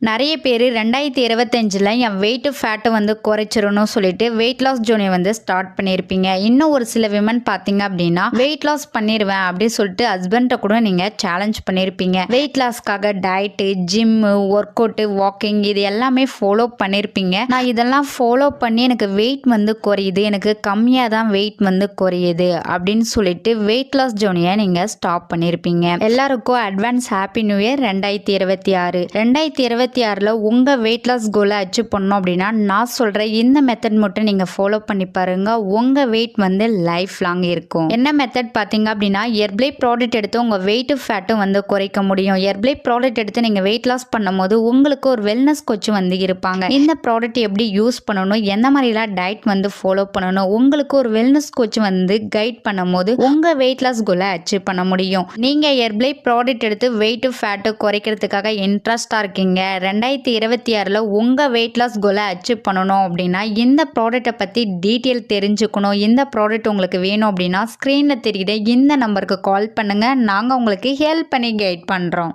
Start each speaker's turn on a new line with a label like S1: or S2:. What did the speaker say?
S1: நிறைய பேர் 2025ல் என் வெயிட்டு ஃபேட்டை வந்து குறைச்சிடணும் சொல்லிட்டு வெயிட் லாஸ் ஜோர்னி வந்து ஸ்டார்ட் பண்ணியிருப்பீங்க. இன்னும் ஒரு சில விமன் பார்த்தீங்க அப்படின்னா வெயிட் லாஸ் பண்ணிடுவேன் அப்படின்னு சொல்லிட்டு ஹஸ்பண்ட்டை கூட நீங்கள் சேலஞ்ச் பண்ணியிருப்பீங்க. வெயிட் லாஸ்க்காக diet, gym, workout, walking இது எல்லாமே ஃபாலோ பண்ணியிருப்பீங்க. நான் இதெல்லாம் ஃபாலோ பண்ணி எனக்கு வெயிட் வந்து குறையுது, எனக்கு கம்மியாக தான் வெயிட் வந்து குறையுது அப்படின்னு சொல்லிட்டு வெயிட் லாஸ் ஜோர்னியை நீங்கள் ஸ்டாப் பண்ணியிருப்பீங்க. எல்லாருக்கும் அட்வான்ஸ் ஹாப்பி நியூ இயர் 2026. 2026ல் உங்கள் வெயிட் லாஸ் கோலை அச்சீவ் பண்ணணும் அப்படின்னா நான் சொல்கிற இந்த மெத்தட் மட்டும் நீங்கள் ஃபாலோ பண்ணி பாருங்க. உங்கள் வெயிட் வந்து லைஃப் லாங் இருக்கும். என்ன மெத்தட் பார்த்தீங்க அப்படின்னா, ஹெர்பலை ப்ராடக்ட் எடுத்து உங்கள் வெயிட்டு ஃபேட்டும் வந்து குறைக்க முடியும். ஹெர்பலை ப்ராடக்ட் எடுத்து நீங்கள் வெயிட் லாஸ் பண்ணும்போது உங்களுக்கு ஒரு வெல்னஸ் கோச் வந்து இருப்பாங்க. இந்த ப்ராடக்ட் எப்படி யூஸ் பண்ணணும், எந்த மாதிரிலாம் டயட் வந்து ஃபாலோ பண்ணணும், உங்களுக்கு ஒரு வெல்னஸ் கோச் வந்து கைட் பண்ணும்போது உங்கள் வெயிட் லாஸ் கோலை அச்சீவ் பண்ண முடியும். நீங்கள் ஹெர்பலை ப்ராடக்ட் எடுத்து வெயிட்டு ஃபேட்டு குறைக்கிறதுக்காக இன்ட்ரெஸ்டாக இருக்கீங்க, 2026ல் உங்கள் வெயிட் லாஸ் கோலை அச்சீவ் பண்ணணும் அப்படின்னா, இந்த ப்ராடக்ட்டை பற்றி டீட்டெயில் தெரிஞ்சுக்கணும், இந்த ப்ராடக்ட் உங்களுக்கு வேணும் அப்படின்னா ஸ்க்ரீனில் தெரியுற இந்த நம்பருக்கு கால் பண்ணுங்கள். நாங்கள் உங்களுக்கு ஹெல்ப் பண்ணி கைட் பண்ணுறோம்.